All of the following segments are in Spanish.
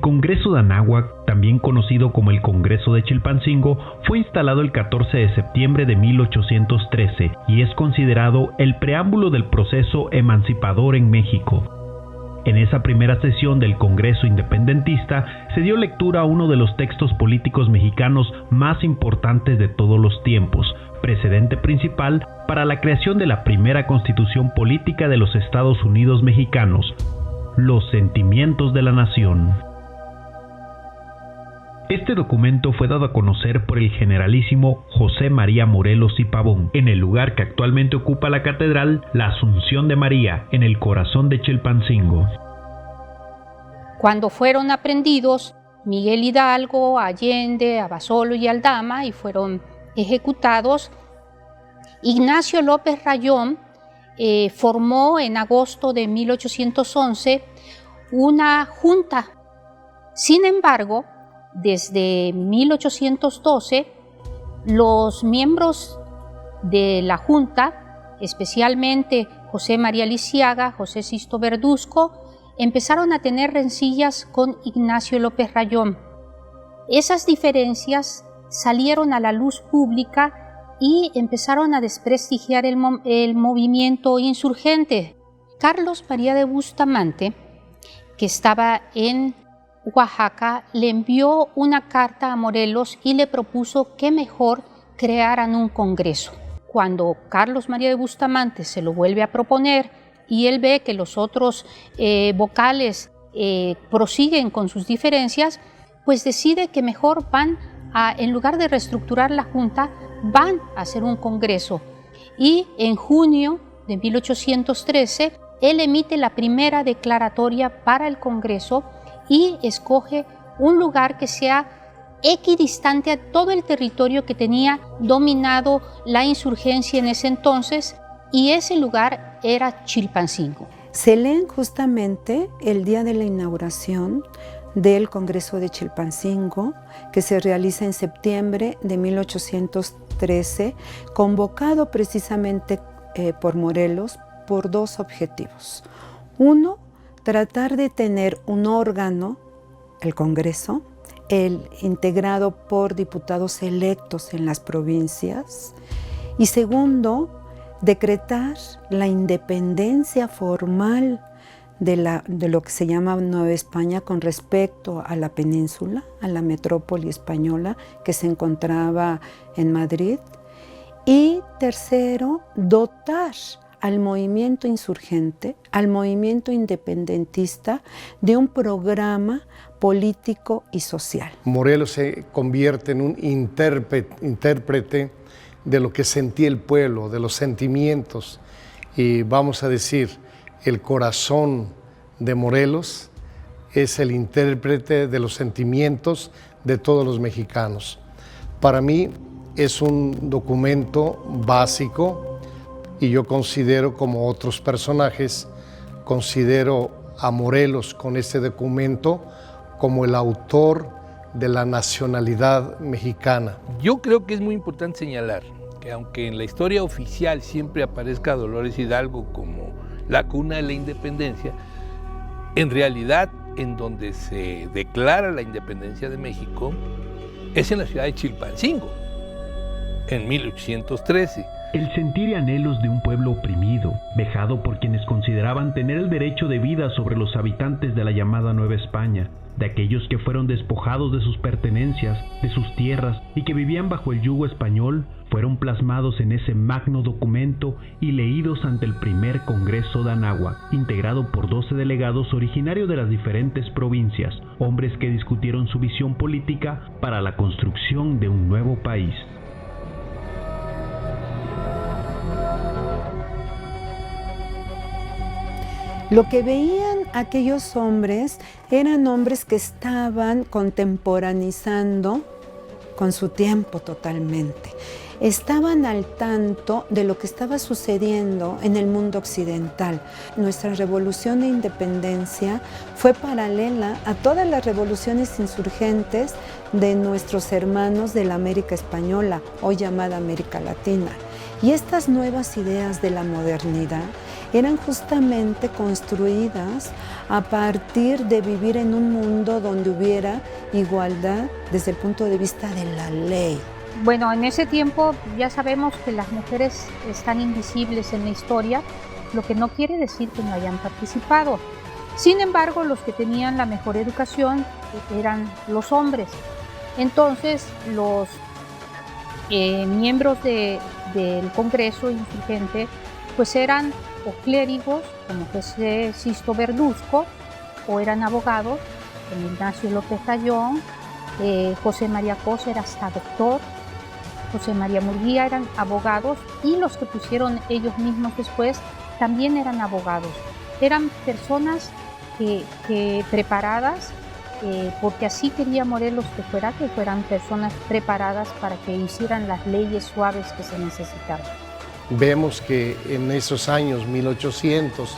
Congreso de Anáhuac, también conocido como el Congreso de Chilpancingo, fue instalado el 14 de septiembre de 1813 y es considerado el preámbulo del proceso emancipador en México. En esa primera sesión del Congreso Independentista se dio lectura a uno de los textos políticos mexicanos más importantes de todos los tiempos, precedente principal para la creación de la primera Constitución política de los Estados Unidos mexicanos, Los Sentimientos de la Nación. Este documento fue dado a conocer por el generalísimo José María Morelos y Pavón, en el lugar que actualmente ocupa la catedral, la Asunción de María, en el corazón de Chilpancingo. Cuando fueron aprehendidos Miguel Hidalgo, Allende, Abasolo y Aldama y fueron ejecutados, Ignacio López Rayón formó en agosto de 1811 una junta. Sin embargo, desde 1812, los miembros de la Junta, especialmente José María Lisiaga, José Sisto Verduzco, empezaron a tener rencillas con Ignacio López Rayón. Esas diferencias salieron a la luz pública y empezaron a desprestigiar el movimiento insurgente. Carlos María de Bustamante, que estaba en Oaxaca, le envió una carta a Morelos y le propuso que mejor crearan un congreso. Cuando Carlos María de Bustamante se lo vuelve a proponer y él ve que los otros vocales prosiguen con sus diferencias, pues decide que mejor en lugar de reestructurar la Junta, van a hacer un congreso. Y en junio de 1813, él emite la primera declaratoria para el congreso y escoge un lugar que sea equidistante a todo el territorio que tenía dominado la insurgencia en ese entonces, y ese lugar era Chilpancingo. Se leen justamente el día de la inauguración del Congreso de Chilpancingo, que se realiza en septiembre de 1813, convocado precisamente por Morelos por dos objetivos. Uno, tratar de tener un órgano, el Congreso, integrado por diputados electos en las provincias. Y segundo, decretar la independencia formal de lo que se llama Nueva España con respecto a la península, a la metrópoli española que se encontraba en Madrid. Y tercero, dotar al movimiento insurgente, al movimiento independentista, de un programa político y social. Morelos se convierte en un intérprete de lo que sentía el pueblo, de los sentimientos, y vamos a decir, el corazón de Morelos es el intérprete de los sentimientos de todos los mexicanos. Para mí es un documento básico, y yo considero, como otros personajes, considero a Morelos con este documento como el autor de la nacionalidad mexicana. Yo creo que es muy importante señalar que aunque en la historia oficial siempre aparezca Dolores Hidalgo como la cuna de la independencia, en realidad en donde se declara la independencia de México es en la ciudad de Chilpancingo, en 1813. El sentir y anhelos de un pueblo oprimido, vejado por quienes consideraban tener el derecho de vida sobre los habitantes de la llamada Nueva España, de aquellos que fueron despojados de sus pertenencias, de sus tierras y que vivían bajo el yugo español, fueron plasmados en ese magno documento y leídos ante el primer Congreso de Anáhuac, integrado por 12 delegados originarios de las diferentes provincias, hombres que discutieron su visión política para la construcción de un nuevo país. Lo que veían aquellos hombres eran hombres que estaban contemporaneizando con su tiempo totalmente. Estaban al tanto de lo que estaba sucediendo en el mundo occidental. Nuestra revolución de independencia fue paralela a todas las revoluciones insurgentes de nuestros hermanos de la América Española, hoy llamada América Latina. Y estas nuevas ideas de la modernidad eran justamente construidas a partir de vivir en un mundo donde hubiera igualdad desde el punto de vista de la ley. Bueno, en ese tiempo ya sabemos que las mujeres están invisibles en la historia, lo que no quiere decir que no hayan participado. Sin embargo, los que tenían la mejor educación eran los hombres. Entonces, los miembros del Congreso insurgente pues eran o clérigos, como José Sisto Verduzco, o eran abogados, como Ignacio López Rayón, José María Cosa era hasta doctor, José María Murguía eran abogados, y los que pusieron ellos mismos después también eran abogados. Eran personas que preparadas, porque así quería Morelos que fueran personas preparadas para que hicieran las leyes suaves que se necesitaban. Vemos que en esos años 1800,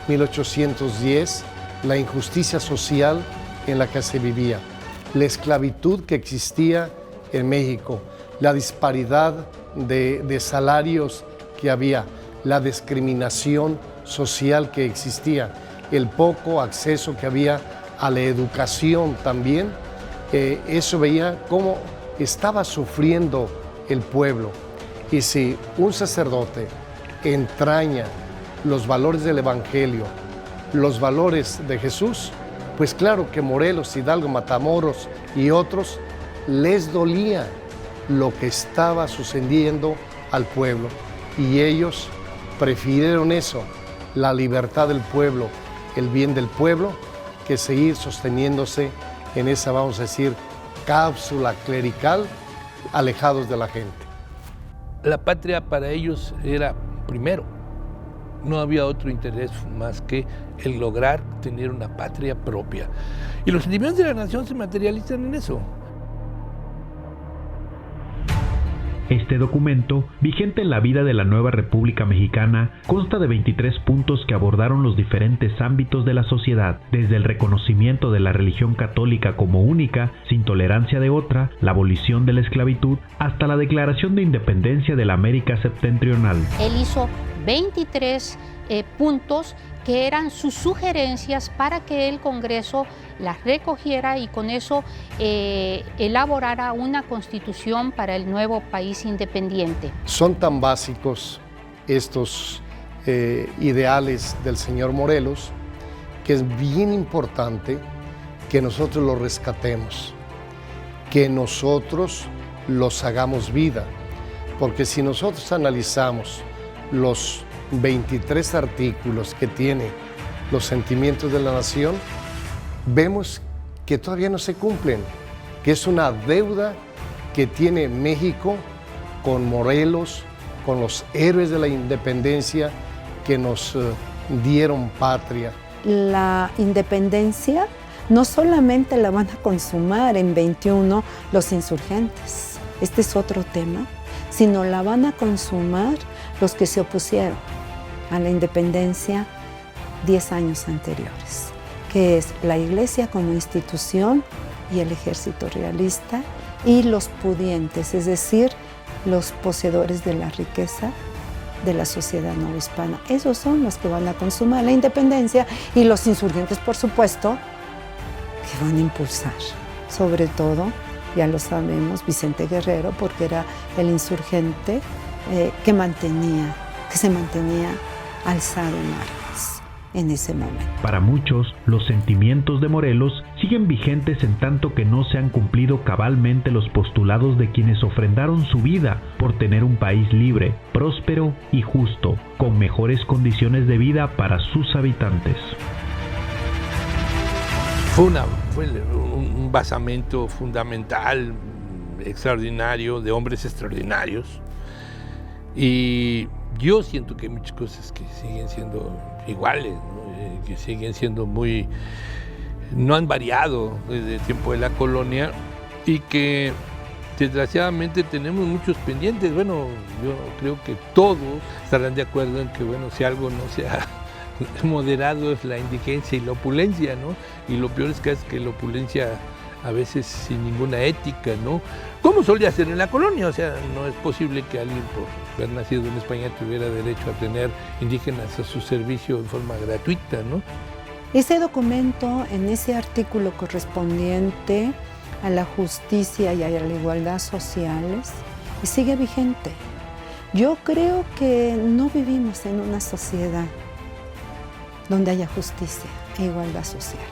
1810, la injusticia social en la que se vivía, la esclavitud que existía en México, la disparidad de salarios que había, la discriminación social que existía, el poco acceso que había a la educación también, eso veía cómo estaba sufriendo el pueblo. Y si un sacerdote entraña los valores del Evangelio, los valores de Jesús, pues claro que Morelos, Hidalgo, Matamoros y otros les dolía lo que estaba sucediendo al pueblo. Y ellos prefirieron eso, la libertad del pueblo, el bien del pueblo, que seguir sosteniéndose en esa, vamos a decir, cápsula clerical, alejados de la gente. La patria para ellos era primero. No había otro interés más que el lograr tener una patria propia. Y los sentimientos de la nación se materializan en eso. Este documento, vigente en la vida de la nueva República Mexicana, consta de 23 puntos que abordaron los diferentes ámbitos de la sociedad, desde el reconocimiento de la religión católica como única, sin tolerancia de otra, la abolición de la esclavitud, hasta la declaración de independencia de la América septentrional. Él hizo 23 puntos que eran sus sugerencias para que el Congreso las recogiera y con eso elaborara una constitución para el nuevo país independiente. Son tan básicos estos ideales del señor Morelos que es bien importante que nosotros los rescatemos, que nosotros los hagamos vida, porque si nosotros analizamos los 23 artículos que tiene los sentimientos de la nación, vemos que todavía no se cumplen, que es una deuda que tiene México con Morelos, con los héroes de la independencia que nos dieron patria. La independencia no solamente la van a consumar en 21 los insurgentes, este es otro tema, sino la van a consumar los que se opusieron a la independencia 10 años anteriores, que es la Iglesia como institución y el ejército realista y los pudientes, es decir, los poseedores de la riqueza de la sociedad novohispana. Esos son los que van a consumar la independencia y los insurgentes, por supuesto, que van a impulsar, sobre todo, ya lo sabemos, Vicente Guerrero, porque era el insurgente que se mantenía alzado en armas en ese momento. Para muchos, los sentimientos de Morelos siguen vigentes en tanto que no se han cumplido cabalmente los postulados de quienes ofrendaron su vida por tener un país libre, próspero y justo, con mejores condiciones de vida para sus habitantes. Fue un basamento fundamental, extraordinario, de hombres extraordinarios. Y yo siento que hay muchas cosas que siguen siendo iguales, ¿no? Que siguen siendo no han variado desde el tiempo de la colonia y que desgraciadamente tenemos muchos pendientes. Bueno, yo creo que todos estarán de acuerdo en que, bueno, si algo no se ha moderado es la indigencia y la opulencia, ¿no? Y lo peor es que la opulencia a veces sin ninguna ética, ¿no? como solía ser en la colonia. O sea, no es posible que alguien por haber nacido en España tuviera derecho a tener indígenas a su servicio en forma gratuita, ¿no? Ese documento, en ese artículo correspondiente a la justicia y a la igualdad sociales, sigue vigente. Yo creo que no vivimos en una sociedad donde haya justicia e igualdad social.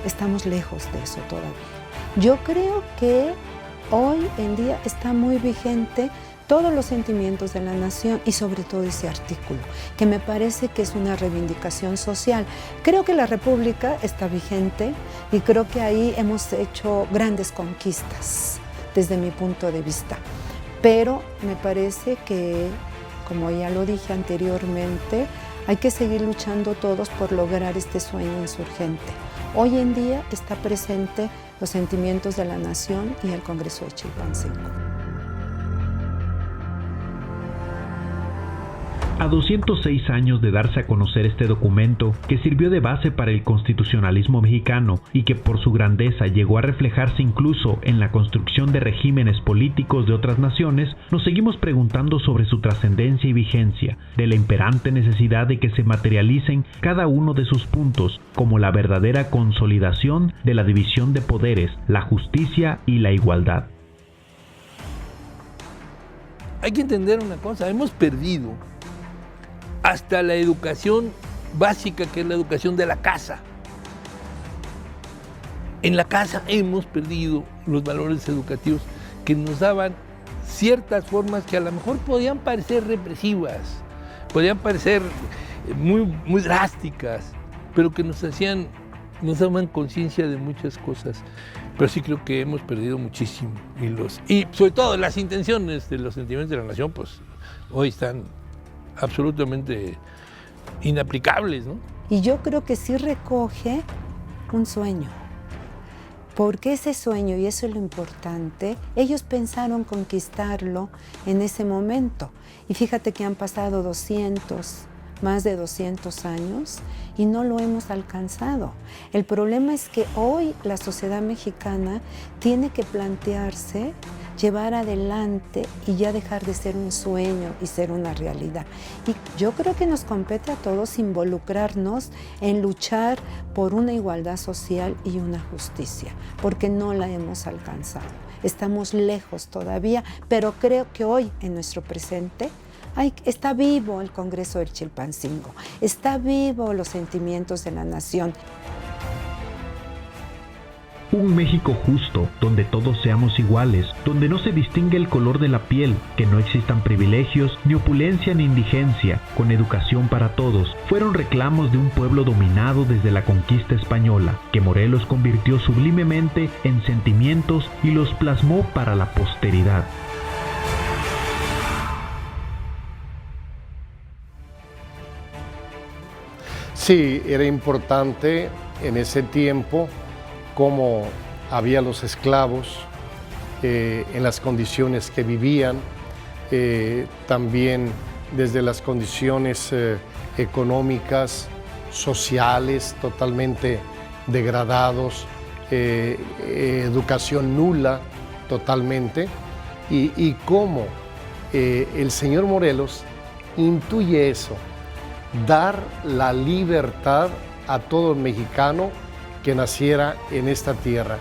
Estamos lejos de eso todavía. Yo creo que hoy en día está muy vigente todos los sentimientos de la nación y sobre todo ese artículo, que me parece que es una reivindicación social. Creo que la República está vigente y creo que ahí hemos hecho grandes conquistas desde mi punto de vista. Pero me parece que, como ya lo dije anteriormente, hay que seguir luchando todos por lograr este sueño insurgente. Hoy en día está presente los sentimientos de la nación y el Congreso de Chilpancingo. A 206 años de darse a conocer este documento, que sirvió de base para el constitucionalismo mexicano y que por su grandeza llegó a reflejarse incluso en la construcción de regímenes políticos de otras naciones, nos seguimos preguntando sobre su trascendencia y vigencia, de la imperante necesidad de que se materialicen cada uno de sus puntos como la verdadera consolidación de la división de poderes, la justicia y la igualdad. Hay que entender una cosa, hemos perdido hasta la educación básica, que es la educación de la casa. En la casa hemos perdido los valores educativos que nos daban ciertas formas que a lo mejor podían parecer represivas, podían parecer muy drásticas, pero que nos daban conciencia de muchas cosas. Pero sí creo que hemos perdido muchísimo. Y sobre todo las intenciones de los sentimientos de la nación, pues hoy están absolutamente inaplicables, ¿no? Y yo creo que sí recoge un sueño, porque ese sueño, y eso es lo importante, ellos pensaron conquistarlo en ese momento. Y fíjate que han pasado más de 200 años y no lo hemos alcanzado. El problema es que hoy la sociedad mexicana tiene que plantearse llevar adelante y ya dejar de ser un sueño y ser una realidad. Y yo creo que nos compete a todos involucrarnos en luchar por una igualdad social y una justicia, porque no la hemos alcanzado. Estamos lejos todavía, pero creo que hoy, en nuestro presente, está vivo el Congreso del Chilpancingo, está vivo los sentimientos de la nación. Un México justo, donde todos seamos iguales, donde no se distingue el color de la piel, que no existan privilegios, ni opulencia ni indigencia, con educación para todos, fueron reclamos de un pueblo dominado desde la conquista española, que Morelos convirtió sublimemente en sentimientos y los plasmó para la posteridad. Sí, era importante en ese tiempo cómo había los esclavos, en las condiciones que vivían, también desde las condiciones económicas, sociales, totalmente degradados, educación nula totalmente, y cómo el señor Morelos intuye eso, dar la libertad a todo mexicano que naciera en esta tierra.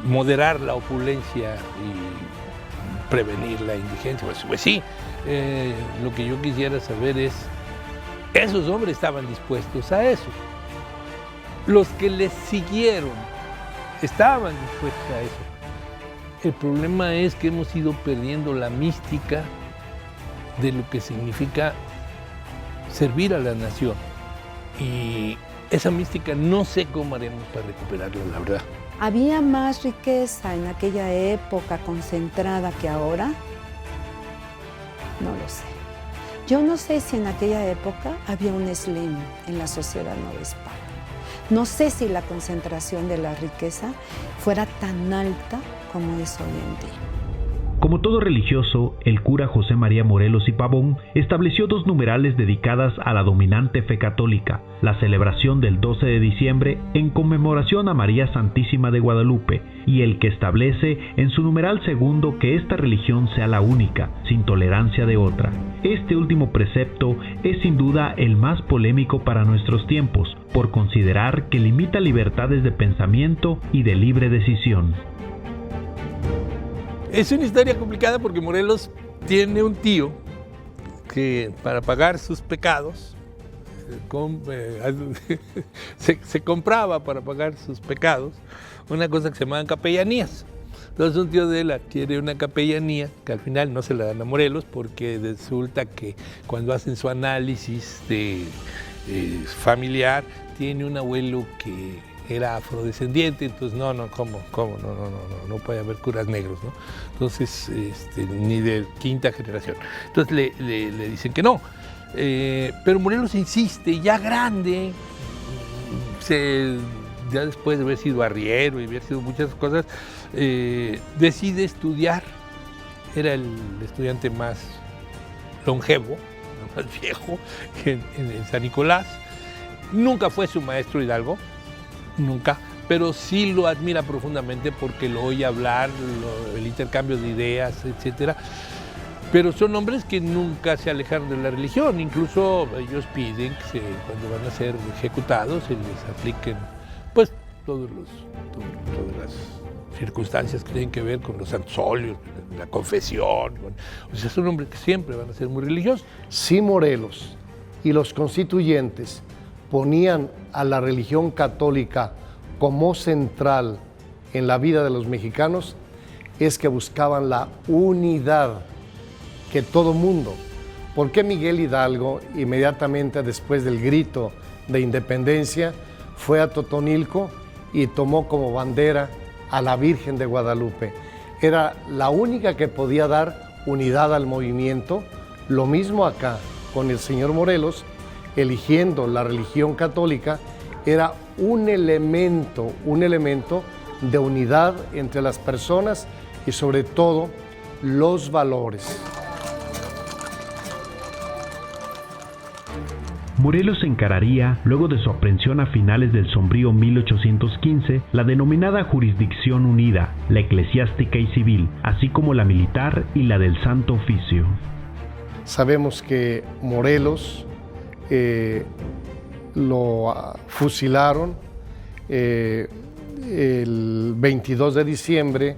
Moderar la opulencia y prevenir la indigencia. Pues sí, lo que yo quisiera saber es, esos hombres estaban dispuestos a eso. Los que les siguieron estaban dispuestos a eso. El problema es que hemos ido perdiendo la mística de lo que significa servir a la nación. Y esa mística no sé cómo haremos para recuperarla, la verdad. ¿Había más riqueza en aquella época concentrada que ahora? No lo sé. Yo no sé si en aquella época había un slim en la sociedad Nueva España. No sé si la concentración de la riqueza fuera tan alta como es hoy en día. Como todo religioso, el cura José María Morelos y Pavón estableció 2 numerales dedicadas a la dominante fe católica, la celebración del 12 de diciembre en conmemoración a María Santísima de Guadalupe, y el que establece en su numeral segundo que esta religión sea la única, sin tolerancia de otra. Este último precepto es sin duda el más polémico para nuestros tiempos, por considerar que limita libertades de pensamiento y de libre decisión. Es una historia complicada porque Morelos tiene un tío que para pagar sus pecados se compraba para pagar sus pecados una cosa que se llamaban capellanías. Entonces un tío de él adquiere una capellanía que al final no se la dan a Morelos porque resulta que cuando hacen su análisis familiar tiene un abuelo que era afrodescendiente, entonces ¿cómo? No puede haber curas negros, ¿no? Entonces, ni de 5ª generación. Entonces le dicen que no. Pero Morelos insiste, ya grande, ya después de haber sido arriero y haber sido muchas cosas, decide estudiar. Era el estudiante más longevo, más viejo en San Nicolás. Nunca fue su maestro Hidalgo, nunca, pero sí lo admira profundamente porque lo oye hablar, el intercambio de ideas, etcétera. Pero son hombres que nunca se alejaron de la religión, incluso ellos piden que cuando van a ser ejecutados se les apliquen pues todas las circunstancias que tienen que ver con los santos óleos, la confesión. O sea, son hombres que siempre van a ser muy religiosos. Si Morelos y los constituyentes ponían a la religión católica como central en la vida de los mexicanos, es que buscaban la unidad que todo mundo. ¿Por qué Miguel Hidalgo, inmediatamente después del grito de independencia, fue a Totonilco y tomó como bandera a la Virgen de Guadalupe? Era la única que podía dar unidad al movimiento. Lo mismo acá con el señor Morelos, eligiendo la religión católica, era un elemento de unidad entre las personas y sobre todo los valores. Morelos encararía, luego de su aprehensión a finales del sombrío 1815, la denominada Jurisdicción Unida, la eclesiástica y civil, así como la militar y la del Santo Oficio. Sabemos que Morelos lo fusilaron el 22 de diciembre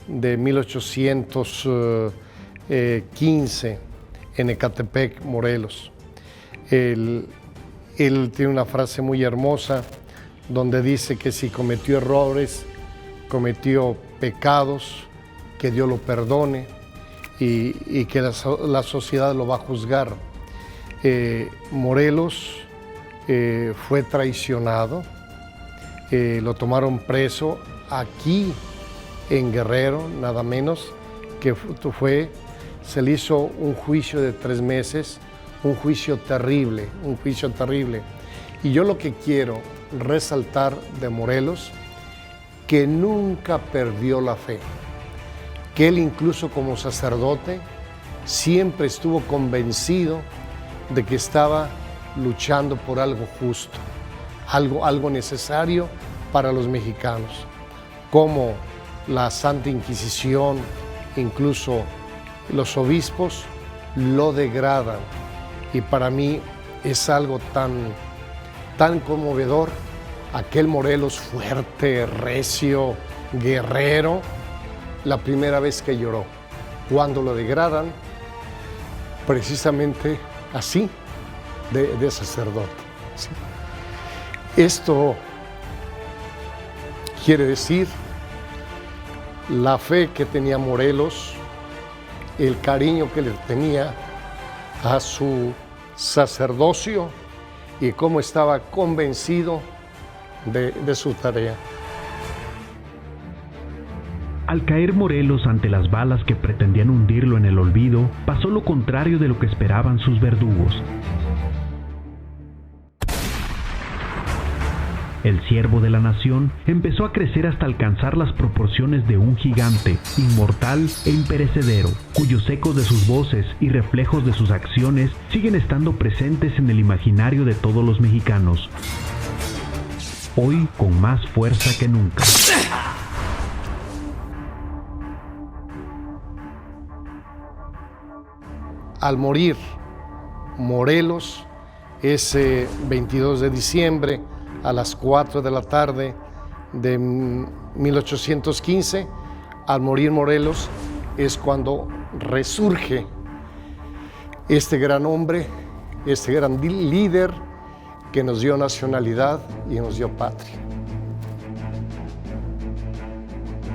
de 1815 en Ecatepec, Morelos. Él tiene una frase muy hermosa donde dice que si cometió errores, cometió pecados, que Dios lo perdone y que la sociedad lo va a juzgar. Morelos fue traicionado, lo tomaron preso aquí en Guerrero, nada menos, que se le hizo un juicio de 3 meses, un juicio terrible. Y yo lo que quiero resaltar de Morelos, que nunca perdió la fe, que él incluso como sacerdote siempre estuvo convencido de que estaba luchando por algo justo, algo necesario para los mexicanos, como la Santa Inquisición, incluso los obispos lo degradan. Y para mí es algo tan conmovedor, aquel Morelos fuerte, recio, guerrero, la primera vez que lloró, cuando lo degradan, precisamente así, de sacerdote. ¿Sí? Esto quiere decir la fe que tenía Morelos, el cariño que le tenía a su sacerdocio y cómo estaba convencido de su tarea. Al caer Morelos ante las balas que pretendían hundirlo en el olvido, pasó lo contrario de lo que esperaban sus verdugos. El siervo de la nación empezó a crecer hasta alcanzar las proporciones de un gigante, inmortal e imperecedero, cuyos ecos de sus voces y reflejos de sus acciones siguen estando presentes en el imaginario de todos los mexicanos, hoy con más fuerza que nunca. Al morir Morelos ese 22 de diciembre a las 4 de la tarde de 1815, al morir Morelos es cuando resurge este gran hombre, este gran líder que nos dio nacionalidad y nos dio patria.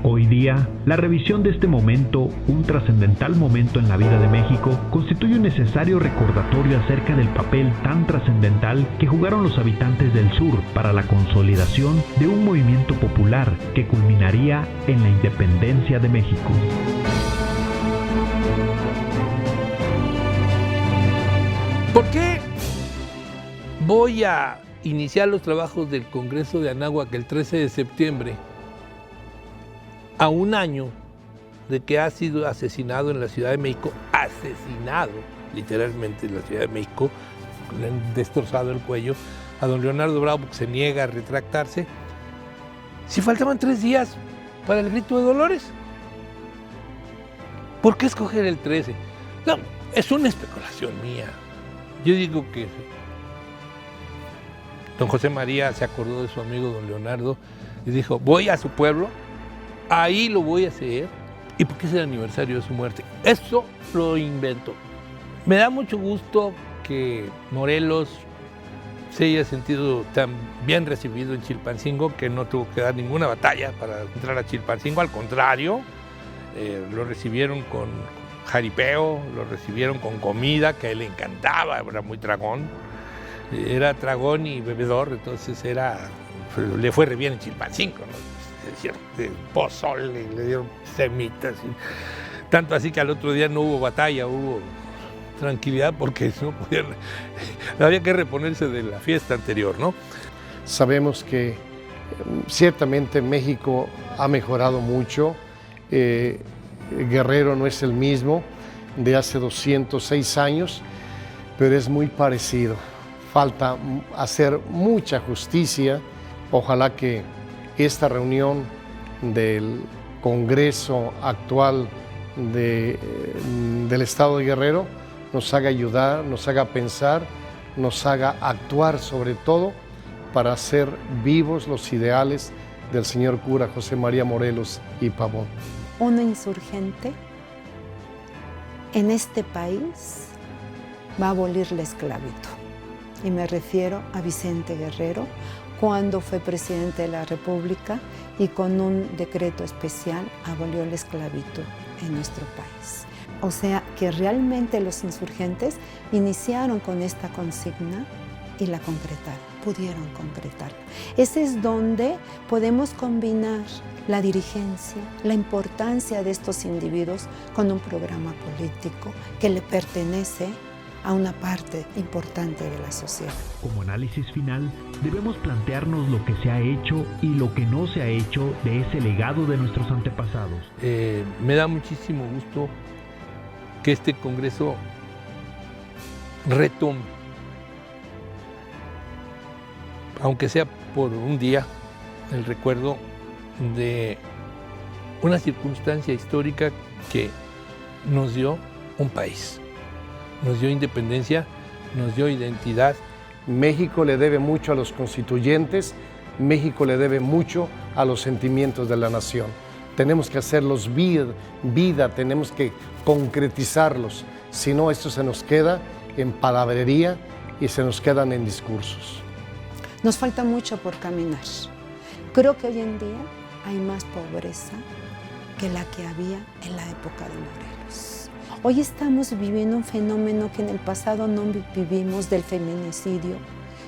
Hoy día, la revisión de este momento, un trascendental momento en la vida de México, constituye un necesario recordatorio acerca del papel tan trascendental que jugaron los habitantes del sur para la consolidación de un movimiento popular que culminaría en la independencia de México. ¿Por qué voy a iniciar los trabajos del Congreso de Anáhuac el 13 de septiembre? A un año de que ha sido asesinado en la Ciudad de México, asesinado literalmente en la Ciudad de México, le han destrozado el cuello a don Leonardo Bravo porque se niega a retractarse, si faltaban 3 días para el grito de Dolores. ¿Por qué escoger el 13? No, es una especulación mía. Yo digo que don José María se acordó de su amigo don Leonardo y dijo, voy a su pueblo, ahí lo voy a hacer, y porque es el aniversario de su muerte. Eso lo inventó. Me da mucho gusto que Morelos se haya sentido tan bien recibido en Chilpancingo, que no tuvo que dar ninguna batalla para entrar a Chilpancingo, al contrario, lo recibieron con jaripeo, lo recibieron con comida, que a él le encantaba, era muy tragón, era tragón y bebedor, entonces le fue re bien en Chilpancingo, ¿no? Pozole, le dieron semitas, tanto así que al otro día no hubo batalla, hubo tranquilidad porque no podían, había que reponerse de la fiesta anterior, ¿no? Sabemos que ciertamente México ha mejorado mucho, Guerrero no es el mismo de hace 206 años, pero es muy parecido. Falta hacer mucha justicia, ojalá que esta reunión del Congreso actual del Estado de Guerrero nos haga ayudar, nos haga pensar, nos haga actuar sobre todo para hacer vivos los ideales del señor cura José María Morelos y Pavón. Un insurgente en este país va a abolir la esclavitud. Y me refiero a Vicente Guerrero, cuando fue presidente de la República y con un decreto especial abolió la esclavitud en nuestro país. O sea que realmente los insurgentes iniciaron con esta consigna y la concretaron, pudieron concretarla. Ese es donde podemos combinar la dirigencia, la importancia de estos individuos con un programa político que le pertenece a una parte importante de la sociedad. Como análisis final, debemos plantearnos lo que se ha hecho y lo que no se ha hecho de ese legado de nuestros antepasados. Me da muchísimo gusto que este Congreso retome, aunque sea por un día, el recuerdo de una circunstancia histórica que nos dio un país. Nos dio independencia, nos dio identidad. México le debe mucho a los constituyentes, México le debe mucho a los sentimientos de la nación. Tenemos que hacerlos vida, tenemos que concretizarlos, si no esto se nos queda en palabrería y se nos quedan en discursos. Nos falta mucho por caminar. Creo que hoy en día hay más pobreza que la que había en la época de Morelos. Hoy estamos viviendo un fenómeno que en el pasado no vivimos, del feminicidio,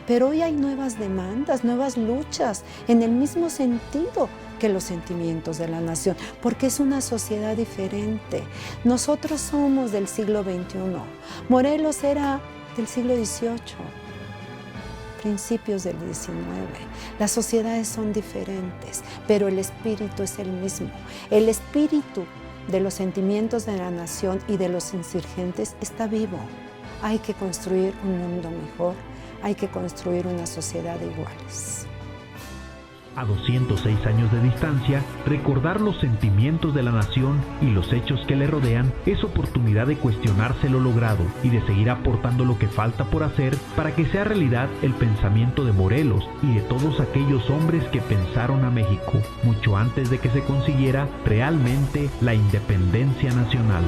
pero hoy hay nuevas demandas, nuevas luchas, en el mismo sentido que los sentimientos de la nación, porque es una sociedad diferente. Nosotros somos del siglo XXI, Morelos era del siglo XVIII. principios del XIX. Las sociedades son diferentes, pero el espíritu es el mismo. El espíritu de los sentimientos de la nación y de los insurgentes está vivo. Hay que construir un mundo mejor, hay que construir una sociedad de iguales. A 206 años de distancia, recordar los sentimientos de la nación y los hechos que le rodean es oportunidad de cuestionarse lo logrado y de seguir aportando lo que falta por hacer para que sea realidad el pensamiento de Morelos y de todos aquellos hombres que pensaron a México mucho antes de que se consiguiera realmente la independencia nacional.